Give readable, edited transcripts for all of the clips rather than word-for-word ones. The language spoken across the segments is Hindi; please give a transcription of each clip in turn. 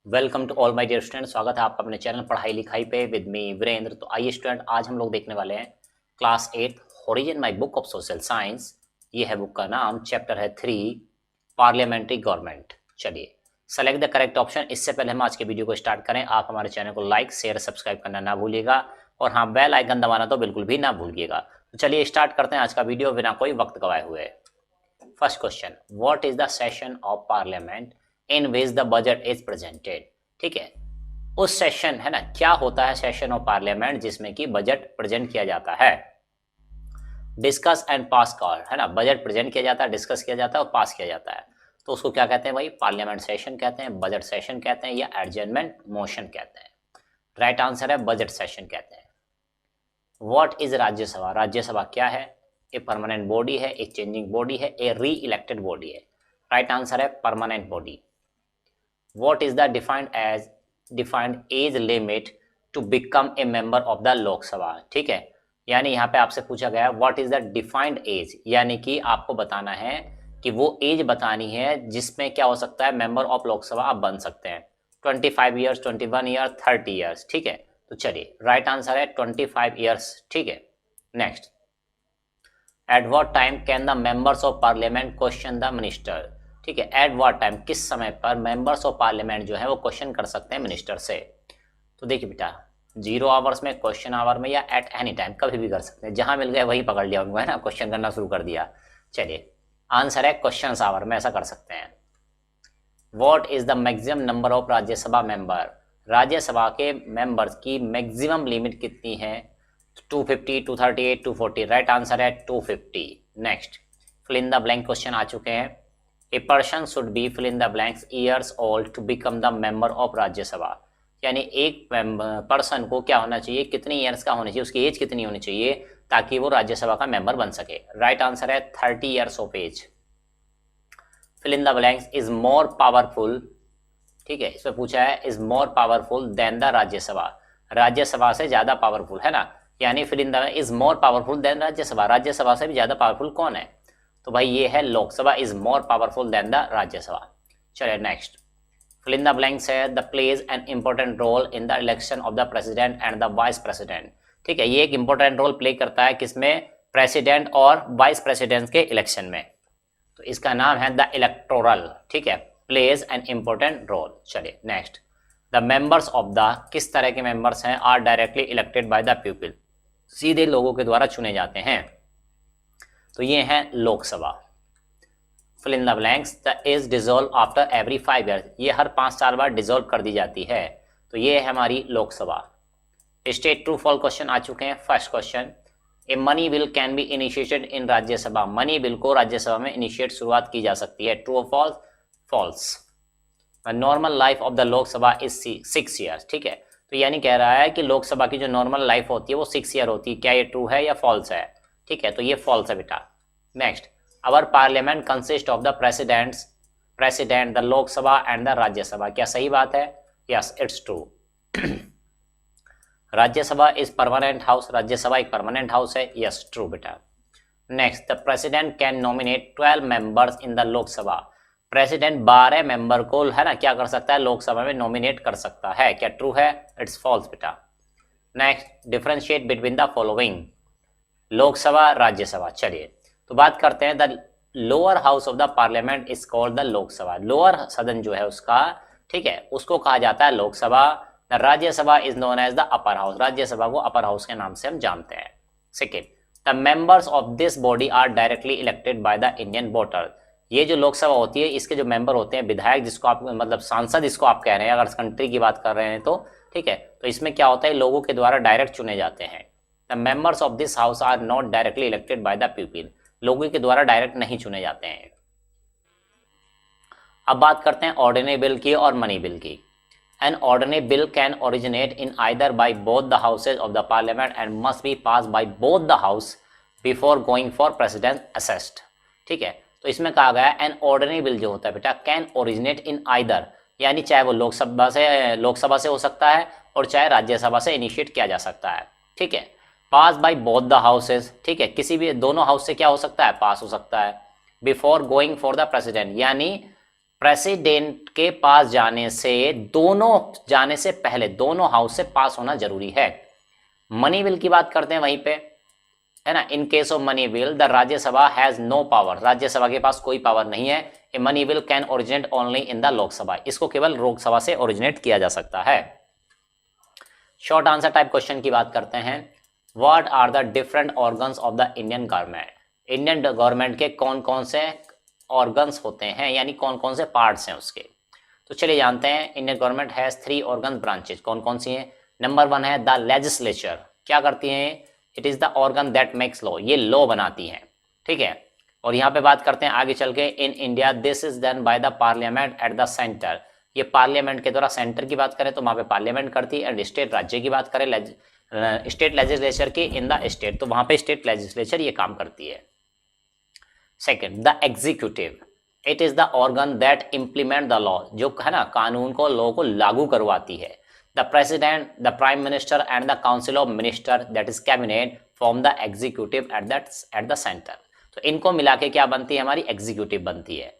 Welcome to all my dear student. स्वागत है आपका अपने चैनल पढ़ाई लिखाई पे विद मी वीरेंद्र। तो आइए स्टूडेंट, आज हम लोग देखने वाले हैं class 8 origin my book of social science. ये है बुक का नाम, चैप्टर है 3 पार्लियामेंट्री गवर्नमेंट। चलिए सेलेक्ट द करेक्ट ऑप्शन। इससे पहले हम आज के वीडियो को स्टार्ट करें, आप हमारे चैनल को लाइक शेयर सब्सक्राइब करना ना भूलिएगा और हाँ, बेल आइकन दबाना तो बिल्कुल भी ना भूलिएगा। तो चलिए स्टार्ट करते हैं आज का वीडियो बिना कोई वक्त गवाए हुए। First question, what is the session of parliament in which the budget is presented. ठीक है, उस सेशन है ना, क्या होता है सेशन ऑफ पार्लियामेंट जिसमें कि बजट प्रेजेंट किया जाता है। डिस्कस एंड पास कर, है ना, बजट प्रेजेंट किया जाता है, डिस्कस किया जाता है और पास किया जाता है। तो उसको क्या कहते हैं भाई? पार्लियामेंट सेशन कहते हैं, बजट सेशन कहते हैं या एडजर्नमेंट मोशन कहते हैं। राइट आंसर है बजट सेशन कहते हैं। What is Rajya Sabha? राज्यसभा क्या है? ए परमानेंट बॉडी है, एक चेंजिंग बॉडी है, ए री इलेक्टेड बॉडी है। राइट आंसर है permanent body. What is the defined age limit to become a member of the Lok Sabha. ठीक है, यानी यहाँ पे आपसे पूछा गया है what is the defined age, यानी कि आपको बताना है कि वो एज बतानी है जिसमें क्या हो सकता है, मेंबर ऑफ लोकसभा आप बन सकते हैं। 25 ईयर्स, 21 ईयर, 30 ईयर्स। ठीक है, तो चलिए राइट आंसर है 25 ईयर्स। ठीक है, next, at what time can the members of parliament question the minister. ठीक है, एट व्हाट टाइम, किस समय पर मेंबर्स ऑफ पार्लियामेंट जो है वो क्वेश्चन कर सकते हैं मिनिस्टर से। तो देखिए बेटा, 0 आवर्स में, क्वेश्चन आवर में या एट एनी टाइम, कभी भी कर सकते हैं। जहां मिल गए वही पकड़ लिया उनको, है ना, क्वेश्चन करना शुरू कर दिया। चलिए आंसर है क्वेश्चन आवर में ऐसा कर सकते हैं। What is the maximum number of Rajya Sabha member. Rajya Sabha के मेंबर्स की मैक्सिमम लिमिट कितनी है? 250, 238, 240। राइट आंसर है 250। Next, fill in the blank question आ चुके हैं। A person should be fill in the blanks years old to become the member of Rajya Sabha. यानी एक पर्सन को क्या होना चाहिए, कितनी ईयर्स का होना चाहिए, उसकी एज कितनी होनी चाहिए ताकि वो राज्यसभा का मेंबर बन सके। राइट आंसर है 30 years of age. Fill in the blanks is more powerful. ठीक है, इसमें पूछा है is more powerful than the Rajya Sabha. Rajya Sabha से ज्यादा पावरफुल, है ना, यानी fill in the is more powerful than Rajya Sabha. Rajya Sabha से भी ज्यादा पावरफुल कौन है? तो भाई ये है Lok Sabha is more powerful than the Rajya Sabha. चलिए next, fill in the blanks है the plays an important role in the election of the president and the vice president. ठीक है, ये एक इंपॉर्टेंट रोल प्ले करता है किसमें? प्रेसिडेंट और वाइस प्रेसिडेंट के इलेक्शन में। तो इसका नाम है द इलेक्टोरल। ठीक है, प्लेज एन इंपॉर्टेंट रोल। चलिए next, the members of the, किस तरह के मेंबर्स हैं? Are directly elected by the people, सीधे लोगों के द्वारा चुने जाते हैं। तो ये है Lok Sabha. Fill in the blanks, the is dissolve after every 5 years. ये हर 5 साल बाद डिसॉल्व कर दी जाती है। तो ये है हमारी Lok Sabha. State true false question आ चुके हैं। First question, a money bill can be initiated in Rajya Sabha. Money bill को राज्यसभा में इनिशिएट शुरुआत की जा सकती है। ट्रू और false? False. Normal life of the Lok Sabha is 6 years. ठीक है, तो यानी कह रहा है कि लोकसभा की जो नॉर्मल लाइफ होती है वो 6 ईयर होती है। क्या ये ट्रू है या फॉल्स है? ठीक है, तो ये फॉल्स है बेटा। Next, our parliament consist of the president, the Lok Sabha and the Rajya Sabha. क्या सही बात है? Yes, it's true. Rajya Sabha is permanent house, Rajya Sabha एक परमानेंट हाउस है। यस, ट्रू बेटा। Next, the president can nominate 12 members in the Lok Sabha. President 12 member को, है ना, क्या कर सकता है, लोकसभा में नॉमिनेट कर सकता है। क्या ट्रू है? इट्स फॉल्स बेटा। Next, differentiate between the following, Lok Sabha Rajya Sabha. चलिए तो बात करते हैं, the lower house of the parliament is called the Lok Sabha. Lower सदन जो है उसका, ठीक है, उसको कहा जाता है Lok Sabha. The Rajya Sabha is known as the upper house. Rajya Sabha को अपर हाउस के नाम से हम जानते हैं। Second, the members of this body are directly elected by the Indian voter. ये जो लोकसभा होती है इसके जो मेंबर होते हैं, विधायक जिसको आप मतलब सांसद इसको आप कह रहे हैं अगर कंट्री की बात कर रहे हैं तो, ठीक है, तो इसमें क्या होता है, लोगों के द्वारा डायरेक्ट चुने जाते हैं। The members of this house are not directly elected by the people. लोगों के द्वारा डायरेक्ट नहीं चुने जाते हैं। अब बात करते हैं ऑर्डिनरी बिल की और मनी बिल की। An ordinary bill can originate in either by both the houses of the parliament and must be pass by both the house before going for president asset. ठीक है, तो इसमें कहा गया एन ऑर्डिनरी बिल जो होता है बेटा कैन ओरिजिनेट इन आइदर, यानी चाहे वो लोकसभा से हो सकता है और चाहे राज्यसभा से इनिशिएट किया जा सकता है। ठीक है, पास बाय बोथ द हाउसेज। ठीक है, किसी भी दोनों हाउस से क्या हो सकता है, पास हो सकता है। Before going for the president, यानी प्रेसिडेंट के पास जाने से पहले दोनों हाउस से पास होना जरूरी है। मनी बिल की बात करते हैं वहीं पे, है ना। In case of money bill the Rajya Sabha has no power, Rajya Sabha के पास कोई पावर नहीं है। A money bill can originate only in the Lok Sabha, इसको केवल लोकसभा से ओरिजिनेट किया जा सकता है। शॉर्ट आंसर टाइप क्वेश्चन की बात करते हैं। What are the different organs of the Indian government, Indian government के कौन कौन से ऑर्गन्स होते हैं, यानी कौन कौन से पार्ट्स हैं उसके। तो चलिए जानते हैं। Indian government has 3 organ branches, कौन कौन सी हैं। नंबर 1 है द लेजिस्लेचर, क्या करती हैं, it is the organ that makes law, ये लॉ बनाती हैं, ठीक है। और यहाँ पे बात करते हैं आगे चल के, in India this is done by the parliament at the centre, ये पार्लियामेंट के द्वारा, सेंटर की बात करें तो वहाँ पे पार्लियामेंट करती है, एंड स्टेट राज्य की बात करें स्टेट लेजिस्लेचर की इन द स्टेट, तो वहाँ पे स्टेट लेजिस्लेचर ये काम करती है। Second the executive, it is the organ that implement the law, जो है ना कानून को, लॉ को लागू करवाती है। The president, the prime minister and the council of minister that is cabinet form the executive at the centre, तो इनको मिला के क्या बनती है, हमारी एग्जीक्यूटिव बनती है।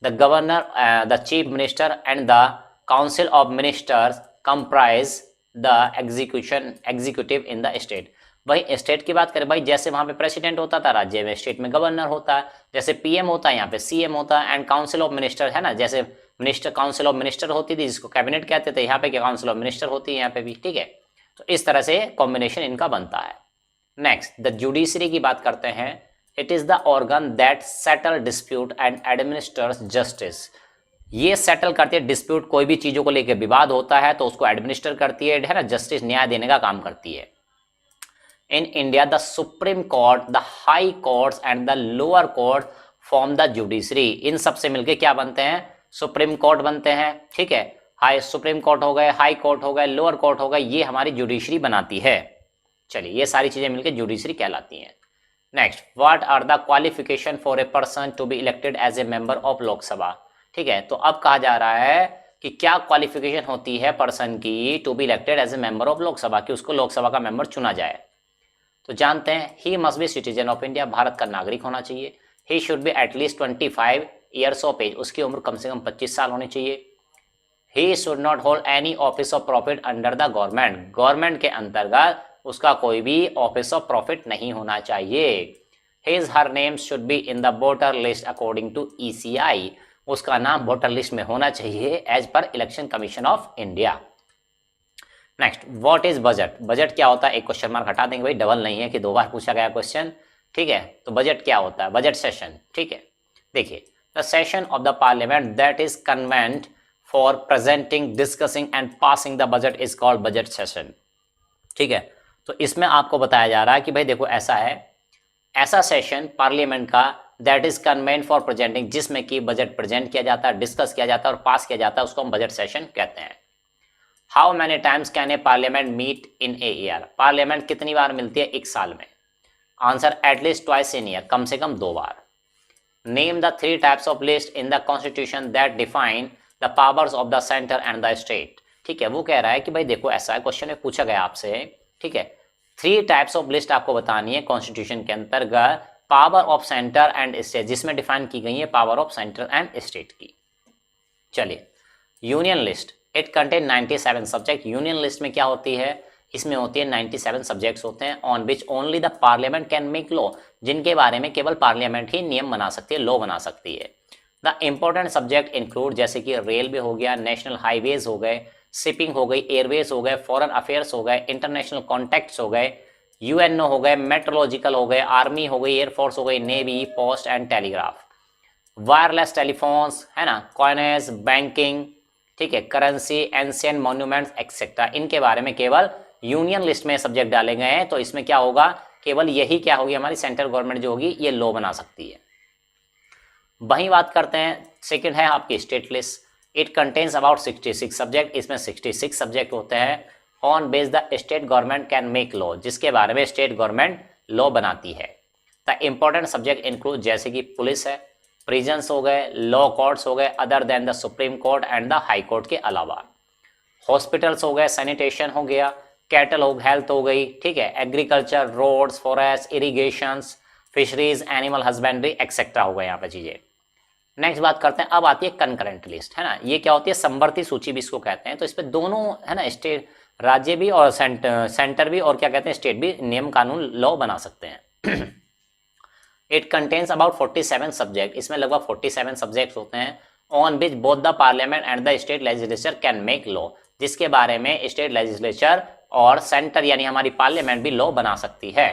The governor, the chief minister and the council of ministers comprise the executive in the state. भाई स्टेट की बात करें भाई, जैसे वहां पे प्रेसिडेंट होता था, राज्य में स्टेट में गवर्नर होता है, जैसे पीएम होता है यहाँ पे सीएम होता है, एंड काउंसिल ऑफ मिनिस्टर है ना, जैसे मिनिस्टर काउंसिल ऑफ मिनिस्टर होती थी जिसको कैबिनेट कहते थे, यहाँ पे क्या काउंसिल ऑफ मिनिस्टर होती है यहाँ पे भी, ठीक है। तो इस तरह से कॉम्बिनेशन इनका बनता है। नेक्स्ट द जुडिशरी की बात करते हैं। It is the organ that settle dispute and administers justice, ये सेटल करती है डिस्प्यूट, कोई भी चीजों को लेकर विवाद होता है तो उसको एडमिनिस्टर करती है ना, जस्टिस न्याय देने का काम करती है। In India the supreme court, the high courts and the lower court form the judiciary, इन सब से मिलके क्या बनते हैं, सुप्रीम कोर्ट बनते हैं, ठीक है। हाई सुप्रीम कोर्ट हो गए, हाई कोर्ट हो गए, लोअर कोर्ट हो गए, ये हमारी जुडिशरी बनाती है। चलिए ये सारी चीजें मिलकर जुडिशरी कहलाती हैं। Next what are the qualification for a person to be elected as a member of Lok Sabha, ठीक है। तो अब कहा जा रहा है कि क्या क्वालिफिकेशन होती है पर्सन की to be elected as a member of Lok Sabha, कि उसको लोकसभा का मेंबर चुना जाए। तो जानते हैं, he must be citizen of India, Bharat का नागरिक होना चाहिए। He should be at least 25 years of age, उसकी उम्र कम से कम 25 साल होनी चाहिए। He should not hold any office of profit under the government, government के अंतर्गत उसका कोई भी ऑफिस ऑफ प्रॉफिट नहीं होना चाहिए। His her name should be in the voter list according to ECI, उसका नाम वोटर लिस्ट में होना चाहिए as per election commission of India. Next what is budget, budget क्या होता है, एक क्वेश्चन मार्क हटा देंगे भाई, डबल नहीं है कि 2 बार पूछा गया क्वेश्चन, ठीक है। तो बजट क्या होता है, बजट सेशन, ठीक है। देखिए the session of the parliament that is convent for presenting, discussing and passing the budget is called budget session, ठीक है। तो इसमें आपको बताया जा रहा है कि भाई देखो ऐसा है, ऐसा सेशन पार्लियामेंट का that is convent for presenting, जिसमें कि बजट प्रेजेंट किया जाता है, डिस्कस किया जाता है और पास किया जाता है, उसको हम बजट सेशन कहते हैं। How many times can a parliament meet in a year, parliament कितनी बार मिलती है एक साल में। Answer at least twice in year, कम से कम 2 बार। Name the 3 types of list in the constitution that define the powers of the centre and the state, ठीक है। वो कह रहा है कि भाई देखो ऐसा है, क्वेश्चन में पूछा गया आपसे, ठीक है। 3 टाइप्स ऑफ लिस्ट आपको बतानी है कॉन्स्टिट्यूशन के अंतर्गत, power of centre and state, जिसमें डिफाइन की गई है power of centre and state की। चलिए union list, it contain 97 subject, union list में क्या होती है, इसमें होती है 97 सब्जेक्ट्स होते हैं, on which only the parliament can make law, जिनके बारे में केवल पार्लियामेंट ही नियम बना सकती है, लॉ बना सकती है। द इंपॉर्टेंट सब्जेक्ट इंक्लूड, जैसे कि रेलवे हो गया, नेशनल हाईवेज हो गए, शिपिंग हो गई, एयरवेज हो गए, फॉरेन अफेयर्स हो गए, इंटरनेशनल कॉन्टैक्ट्स हो गए, UNO हो गए, मेट्रोलॉजिकल हो गए, आर्मी हो गई, एयरफोर्स हो गई, navy, post and telegraph, wireless telephones है ना, कॉइनेज, बैंकिंग, ठीक है, करेंसी, एंशिएंट मॉन्यूमेंट्स एक्सेट्रा, इनके बारे में केवल यूनियन लिस्ट में सब्जेक्ट डाले गए हैं। तो इसमें क्या होगा, केवल यही क्या होगी, हमारी सेंट्रल गवर्नमेंट जो होगी ये लॉ बना सकती है। वहीं बात करते हैं, सेकंड है आपकी state list, it contains about 66 subject, इसमें 66 सब्जेक्ट होते हैं। On base the state government can make law, जिसके बारे में स्टेट गवर्नमेंट लॉ बनाती है। द इंपॉर्टेंट सब्जेक्ट इंक्लूड, जैसे कि पुलिस है, प्रिजन्स हो गए, लॉ कोर्ट्स हो गए other than the supreme court and the high court के अलावा, हॉस्पिटल्स हो गए, सैनिटेशन हो गया, कैटल हो, हेल्थ हो गई, ठीक है, agriculture, roads, forest, irrigations, fisheries, animal husbandry etcetera हो गए यहाँ पे चीजें। नेक्स्ट बात करते हैं, अब आती है कंकरेंट लिस्ट, है ना। ये क्या होती है, समवर्ती सूची भी इसको कहते हैं। तो इस पे दोनों, है ना, स्टेट, राज्य भी और सेंटर भी और क्या कहते हैं, स्टेट भी नियम कानून लॉ बना सकते हैं। इट कंटेन्स अबाउट 47 सब्जेक्ट, इसमें लगभग 47 सब्जेक्ट होते हैं। On which both the parliament and the state legislature can make law, जिसके बारे में स्टेट लेजिस्लेचर और सेंटर यानी हमारी पार्लियामेंट भी लॉ बना सकती है।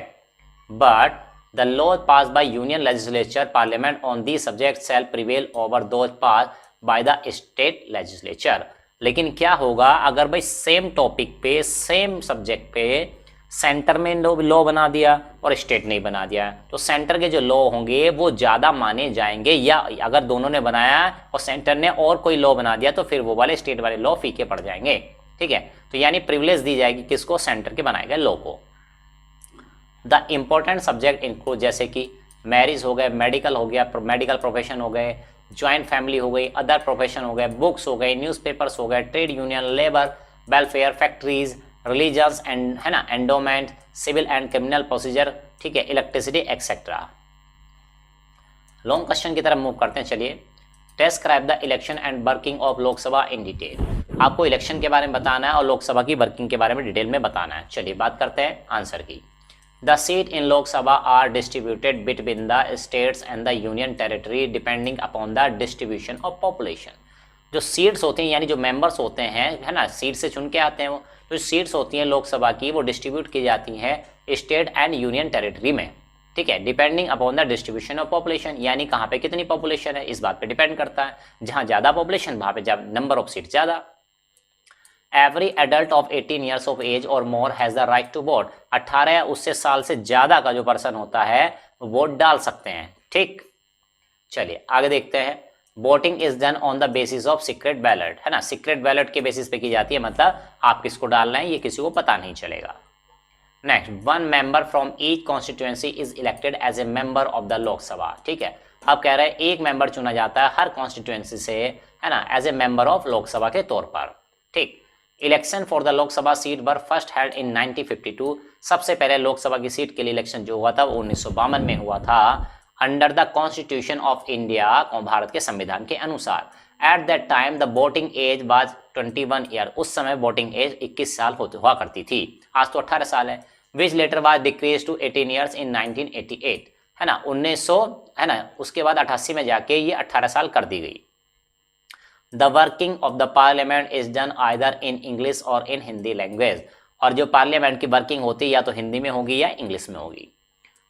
But the law passed by union legislature parliament on the subject shall prevail over those passed by the state legislature. लेकिन क्या होगा अगर भाई सेम टॉपिक पे, सेम सब्जेक्ट पे सेंटर में लॉ बना दिया और स्टेट नहीं बना दिया, तो सेंटर के जो लॉ होंगे वो ज़्यादा माने जाएंगे, या अगर दोनों ने बनाया और सेंटर ने और कोई लॉ बना दिया तो फिर वो वाले स्टेट वाले लॉ फीके पड़ जाएंगे। ठीक है, तो यानी प्रिविलेज दी जाएगी किसको, सेंटर के बनाए गए लॉ को। द इम्पोर्टेंट सब्जेक्ट इंक्लूड, जैसे कि मैरिज हो गए, मेडिकल हो गया, मेडिकल प्रोफेशन हो गए, ज्वाइंट फैमिली हो गई, अदर प्रोफेशन हो गए, बुक्स हो गए, न्यूज़पेपर्स हो गए, trade union, labour welfare, factories, religious and, है ना, endowment, civil and criminal procedure, ठीक है, इलेक्ट्रिसिटी एक्सेट्रा। लॉन्ग क्वेश्चन की तरफ मूव करते हैं। चलिए, describe the election and working of Lok Sabha in detail. आपको इलेक्शन के बारे में बताना है और लोकसभा की वर्किंग के बारे में डिटेल में बताना है। चलिए बात करते हैं आंसर की। The seat in Lok Sabha are distributed between the states and the union territory depending upon the distribution of population। जो सीट्स होती हैं यानी जो मेंबर्स होते हैं, है ना, सीट से चुन के आते हैं वो, तो सीट्स होती हैं लोकसभा की वो डिस्ट्रीब्यूट की जाती हैं स्टेट एंड यूनियन टेरिटरी में। ठीक है, depending upon the distribution of population, यानी कहाँ पे कितनी पॉपुलेशन है इस बात पे डिपेंड करता है। जहाँ ज़्यादा पॉपुलेशन वहाँ पे नंबर ऑफ सीट ज़्यादा। Every adult of 18 years of age or more has the right to vote। 18 या उससे साल से ज्यादा का जो पर्सन होता है वोट डाल सकते हैं। ठीक, चलिए आगे देखते हैं। Voting is done on the basis of secret ballot, है ना, सीक्रेट बैलेट के बेसिस पे की जाती है, मतलब आप किसको डालना है ये किसी को पता नहीं चलेगा। Next, one member from each constituency is elected as a member of the Lok Sabha. ठीक है, अब कह रहे हैं एक मेंबर चुना जाता है हर कॉन्स्टिट्यूएंसी से, है ना, as a member of Lok Sabha के तौर पर। ठीक, election for the Lok Sabha seat were first held in 1952। सबसे पहले लोकसभा की सीट के लिए इलेक्शन जो हुआ था वो 1952 में हुआ था, under the constitution of India, Bharat के संविधान के अनुसार। At that time the voting age was 21 year, उस समय वोटिंग एज 21 साल हुआ करती थी, आज तो 18 साल है। Which later was decrease to 18 years in 1988, है ना, 1900, है ना, उसके बाद 88 में जाके ये 18 साल कर दी गई। The working of the parliament is done either in English और इन हिंदी लैंग्वेज, और जो पार्लियामेंट की वर्किंग होती है या तो हिंदी में होगी या इंग्लिश में होगी।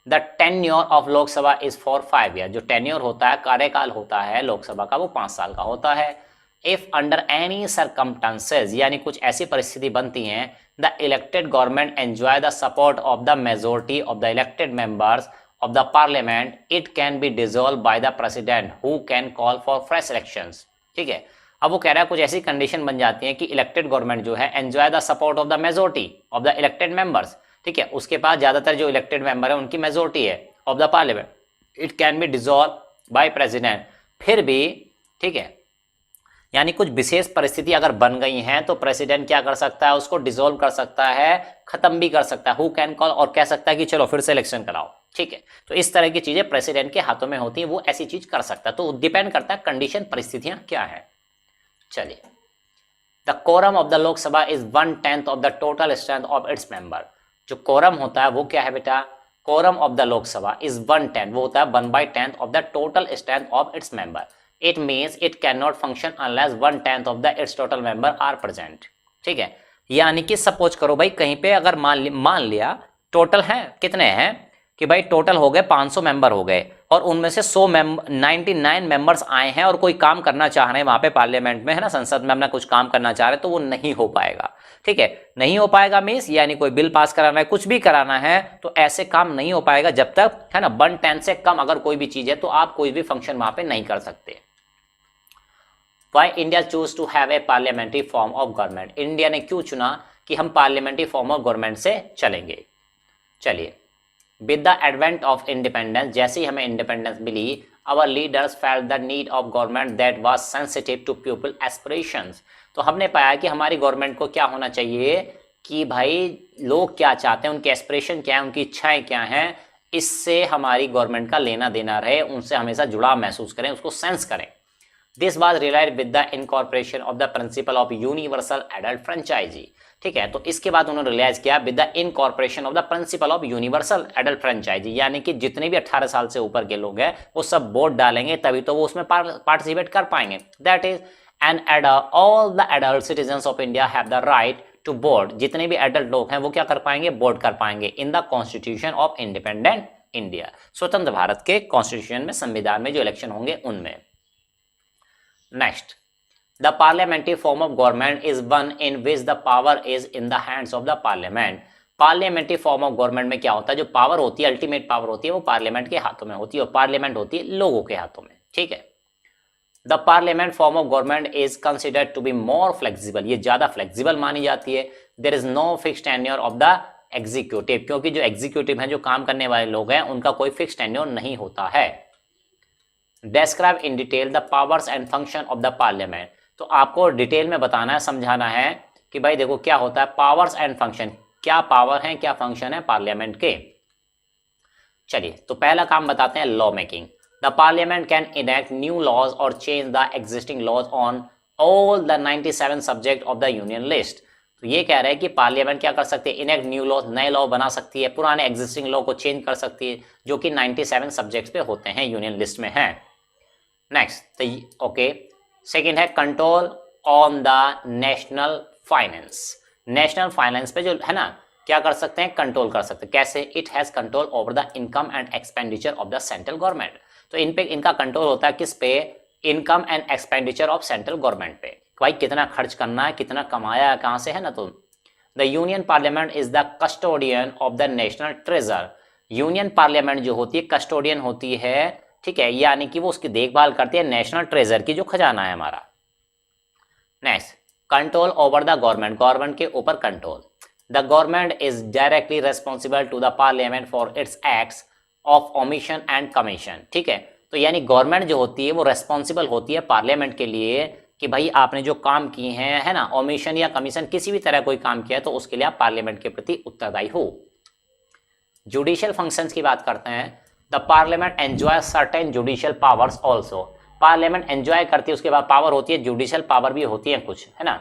The tenure of Lok Sabha is for 5 year, जो टेन्योर होता है, कार्यकाल होता है लोकसभा का, वो 5 साल का होता है। इफ अंडर एनी सर्कमस्टांसेस, यानी कुछ ऐसी परिस्थिति बनती हैं, the elected government enjoy the support of the majority of the elected members of the parliament, it can be dissolve by the president who can call for fresh elections. ठीक है, अब वो कह रहा है कुछ ऐसी कंडीशन बन जाती है कि इलेक्टेड गवर्नमेंट जो है enjoy the support of the majority of the elected members. ठीक है, उसके पास ज्यादातर जो इलेक्टेड मेंबर है उनकी मेजोरिटी है of the parliament, it can be dissolve by president. फिर भी, ठीक है, यानी कुछ विशेष परिस्थिति अगर बन गई हैं तो प्रेसिडेंट क्या कर सकता है, उसको डिसॉल्व कर सकता है, खत्म भी कर सकता है, हु कैन कॉल, और कह सकता है कि चलो फिर से इलेक्शन कराओ। ठीक है, तो इस तरह की चीजें प्रेसिडेंट के हाथों में होती है, वो ऐसी चीज कर सकता है। तो डिपेंड करता है कंडीशन, परिस्थितियां क्या है। चलिए, the quorum of the Lok Sabha is 1/10 of the total strength of its member. जो कोरम होता है वो क्या है बेटा, quorum of the Lok Sabha is 1/10, वो होता है 1/10 of the total strength of its member. It means it can not function unless 1/10 of the its total member are present. ठीक है, यानी कि सपोज करो भाई कहीं पे अगर मान लिया टोटल है, कितने हैं कि भाई टोटल हो गए 500 मेंबर हो गए, और उनमें से 99 मेंबर्स आए हैं और कोई काम करना चाह रहे हैं वहां पे पार्लियामेंट में, है ना, संसद में अपना कुछ काम करना चाह रहे हैं, तो वो नहीं हो पाएगा। ठीक है, नहीं हो पाएगा मीन्स यानी कोई बिल पास कराना है, कुछ भी कराना है, तो ऐसे काम नहीं हो पाएगा जब तक, है ना, 1/10 से कम अगर कोई भी चीज है तो आप कोई भी फंक्शन वहां पे नहीं कर सकते। Why India choose to have a parliamentary form of government, India ने क्यों चुना कि हम पार्लियामेंट्री फॉर्म ऑफ गवर्नमेंट से चलेंगे। चलिए, with the advent of independence, जैसे ही हमें इंडिपेंडेंस मिली, our leaders felt the need of government that was sensitive to people aspirations. तो हमने पाया कि हमारी गवर्नमेंट को क्या होना चाहिए कि भाई लोग क्या चाहते हैं, उनके एस्पिरेशन क्या है, उनकी इच्छाएं क्या हैं, इससे हमारी गवर्नमेंट का लेना देना रहे, उनसे हमेशा जुड़ाव महसूस करें, उसको सेंस करें। This was realised with the incorporation of the principle of universal adult franchise. ठीक है, तो इसके बाद उन्होंने रियलाइज किया with the incorporation of the principle of universal adult franchise, यानी कि जितने भी 18 साल से ऊपर के लोग हैं वो सब वोट डालेंगे तभी तो वो उसमें पार्टिसिपेट कर पाएंगे। That is an adult, all the adult citizens of India have the right to vote. जितने भी एडल्ट लोग हैं वो क्या कर पाएंगे, वोट कर पाएंगे इन the constitution of independent India, स्वतंत्र भारत के कॉन्स्टिट्यूशन में, संविधान में जो इलेक्शन होंगे उनमें। Next, the parliamentary form of government is one in which the power is in the hands of the parliament. Parliamentary form of government में क्या होता है, जो पावर होती है, अल्टीमेट पावर होती है, वो पार्लियामेंट के हाथों में होती है और पार्लियामेंट होती है लोगों के हाथों में। ठीक है, the parliament form of government is considered to be more flexible, ये ज्यादा फ्लेक्सिबल मानी जाती है। There is no fix tenure of the executive, क्योंकि जो एग्जीक्यूटिव हैं, जो काम करने वाले लोग हैं, उनका कोई फिक्स टेन्योर नहीं होता है। Describe in detail the powers and function of the parliament, तो आपको डिटेल में बताना है, समझाना है कि भाई देखो क्या होता है पावर्स एंड फंक्शन, क्या पावर है, क्या फंक्शन है पार्लियामेंट के। चलिए, तो पहला काम बताते हैं law making. The parliament can enact new laws or change the existing laws on all the 97 subject of the union list. तो ये कह रहे हैं कि पार्लियामेंट क्या कर सकती है, इनेक्ट न्यू लॉ, नए लॉ बना सकती है, पुराने एग्जिस्टिंग लॉ को चेंज कर सकती है, जो कि 97 सब्जेक्ट्स पे होते हैं, यूनियन लिस्ट में है। नेक्स्ट, ओके, सेकेंड है control on the national finance. National finance पे जो है ना, क्या कर सकते हैं, कंट्रोल कर सकते हैं। कैसे, it has control over the income and expenditure of the central government. तो इन पे इनका कंट्रोल होता है किस पे, income and expenditure of central government पे, भाई कितना खर्च करना है, कितना कमाया है, कहाँ से है ना। तो the union parliament is the custodian of the national treasure. Union parliament जो होती है कस्टोडियन होती है, ठीक है, यानी कि वो उसकी देखभाल करती है नेशनल ट्रेजर की, जो खजाना है हमारा। Next, control over the government, government के ऊपर control. The government is directly responsible to the parliament for its acts of omission and commission. ठीक है, तो यानी गवर्नमेंट जो होती है वो रेस्पॉन्सिबल होती है पार्लियामेंट के लिए कि भाई आपने जो काम किए हैं, है ना, ओमिशन या कमीशन, किसी भी तरह कोई काम किया है तो उसके लिए आप पार्लियामेंट के प्रति उत्तरदायी हो। जुडिशियल फंक्शंस की बात करते हैं। The parliament enjoy certain judicial powers also, parliament enjoy करती है, उसके बाद पावर होती है, जुडिशियल पावर भी होती है कुछ, है ना।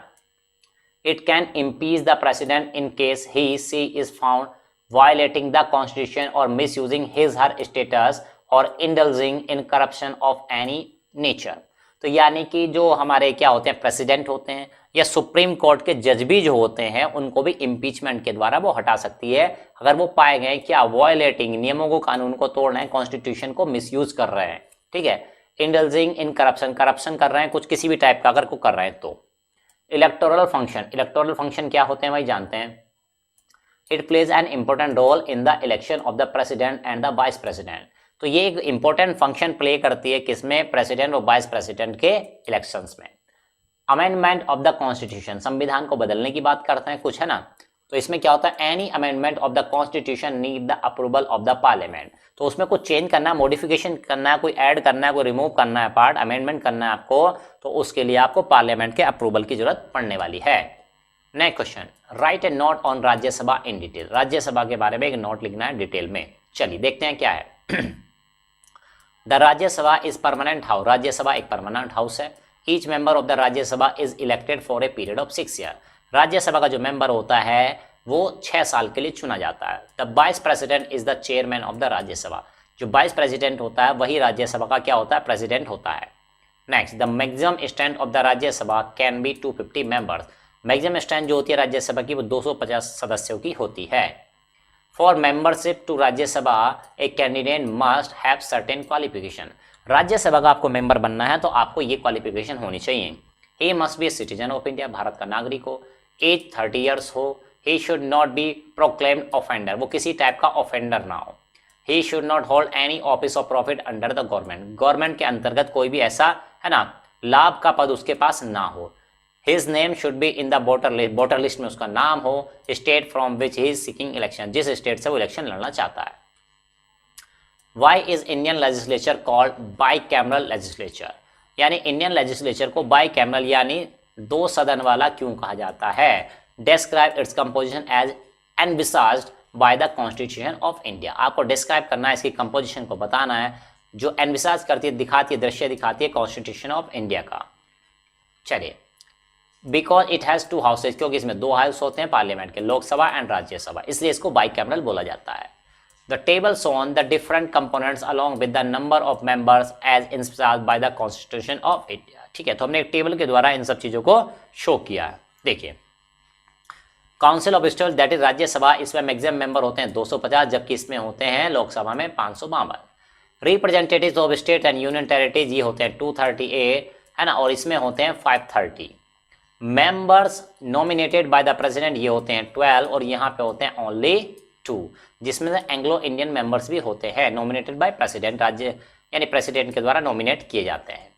It can impeach the president in case he she is found violating the constitution or misusing his her status or indulging in corruption of any nature. तो यानी कि जो हमारे क्या होते हैं, प्रेसिडेंट होते हैं या सुप्रीम कोर्ट के जज भी जो होते हैं, उनको भी इम्पीचमेंट के द्वारा वो हटा सकती है अगर वो पाए गए क्या वायलेटिंग, नियमों को, कानून को तोड़ रहे हैं, कॉन्स्टिट्यूशन को मिसयूज कर रहे हैं। ठीक है, इंडल्जिंग इन करप्शन, करप्शन कर रहे हैं कुछ किसी भी टाइप का अगर को कर रहे हैं तो। इलेक्टोरल फंक्शन, इलेक्टोरल फंक्शन क्या होते हैं भाई जानते हैं। It plays an important role in the election of the president and the vice president. तो ये एक इंपॉर्टेंट फंक्शन प्ले करती है किसमें, प्रेसिडेंट और वाइस प्रेसिडेंट के इलेक्शंस में। अमेंडमेंट ऑफ द कॉन्स्टिट्यूशन, संविधान को बदलने की बात करते हैं कुछ, है ना। तो इसमें क्या होता है, any amendment of the constitution need the approval of the parliament. तो उसमें कुछ चेंज करना है, मॉडिफिकेशन करना है, कोई ऐड करना है, कोई रिमूव करना है, पार्ट अमेंडमेंट करना है आपको, तो उसके लिए आपको पार्लियामेंट के अप्रूवल की जरूरत पड़ने वाली है। Next question, right A note on Rajya Sabha in detail, Rajya Sabha के बारे में एक नोट लिखना है डिटेल में। चलिए देखते हैं क्या है। The Rajya Sabha is permanent house, Rajya Sabha एक परमानेंट हाउस है। Each member of the Rajya Sabha is elected for a period of 6 year. Rajya Sabha का जो मेंबर होता है वो 6 साल के लिए चुना जाता है। The vice president is the chairman of the Rajya Sabha, जो वाइस प्रेसिडेंट होता है वही राज्यसभा का क्या होता है, प्रेसिडेंट होता है। Next, the maximum strength of the Rajya Sabha can be 250 members, maximum strength जो होती है राज्यसभा की वो 250 सदस्यों की होती है। For membership to Rajya Sabha a candidate must have certain qualification, Rajya Sabha का आपको मेंबर बनना है तो आपको ये क्वालिफिकेशन होनी चाहिए। ही must B a citizen of India, Bharat का नागरिक हो, एज 30 ईयर्स हो, ही should not be proclaimed offender, वो किसी टाइप का ऑफेंडर ना हो। ही should not hold any office of profit under the government, government के अंतर्गत कोई भी ऐसा, है ना, लाभ का पद उसके पास ना हो। His name should be in the voter list में उसका नाम हो। State from which he is seeking election, जिस स्टेट से वो इलेक्शन लड़ना चाहता है। Why is Indian legislature called bicameral legislature, यानी इंडियन लेजिस्लेचर को बाइकैमरल यानी 2 सदन वाला क्यों कहा जाता है। Describe its composition as envisaged bye the constitution of India. आपको डिस्क्राइब करना है, इसकी कंपोजिशन को बताना है, जो एनविसाज करती है, दिखाती है, दृश्य दिखाती है कॉन्स्टिट्यूशन ऑफ इंडिया का। चलिए, बिकॉज इट हैज़ 2 हाउसेज, क्योंकि इसमें 2 हाउस होते हैं पार्लियामेंट के, लोकसभा एंड राज्यसभा, इसलिए इसको बाइकैमरल बोला जाता है। The table shown the different components along with the number of members as inspect by the constitution of India. ठीक है, तो हमने एक टेबल के द्वारा इन सब चीज़ों को शो किया है। देखिए, council of state that is Rajya Sabha, इसमें मैक्सिमम मेंबर होते हैं 250, जबकि इसमें होते हैं लोकसभा में 552। Representatives of state and union territories ये होते हैं 238, है ना, और इसमें होते हैं 530। Members nominated by the president ये होते हैं 12, और यहाँ पे होते हैं ओनली 2, जिसमें से एंग्लो इंडियन मेंबर्स भी होते हैं नॉमिनेटेड बाय प्रेसिडेंट, राज्य यानी प्रेसिडेंट के द्वारा नॉमिनेट किए जाते हैं।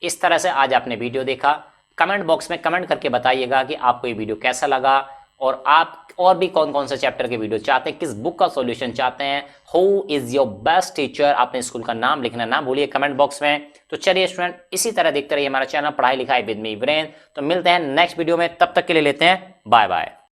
इस तरह से आज आपने वीडियो देखा। कमेंट बॉक्स में कमेंट करके बताइएगा कि आपको ये वीडियो कैसा लगा, और आप और भी कौन कौन से चैप्टर के वीडियो चाहते हैं, किस बुक का सॉल्यूशन चाहते हैं, who is your best teacher, आपने स्कूल का नाम लिखना ना भूलिए कमेंट बॉक्स में। तो चलिए स्टूडेंट, इसी तरह देखते रहिए हमारा चैनल पढ़ाई लिखाई विद मी वीरेंद्र। तो मिलते हैं नेक्स्ट वीडियो में, तब तक के लिए लेते हैं बाय बाय।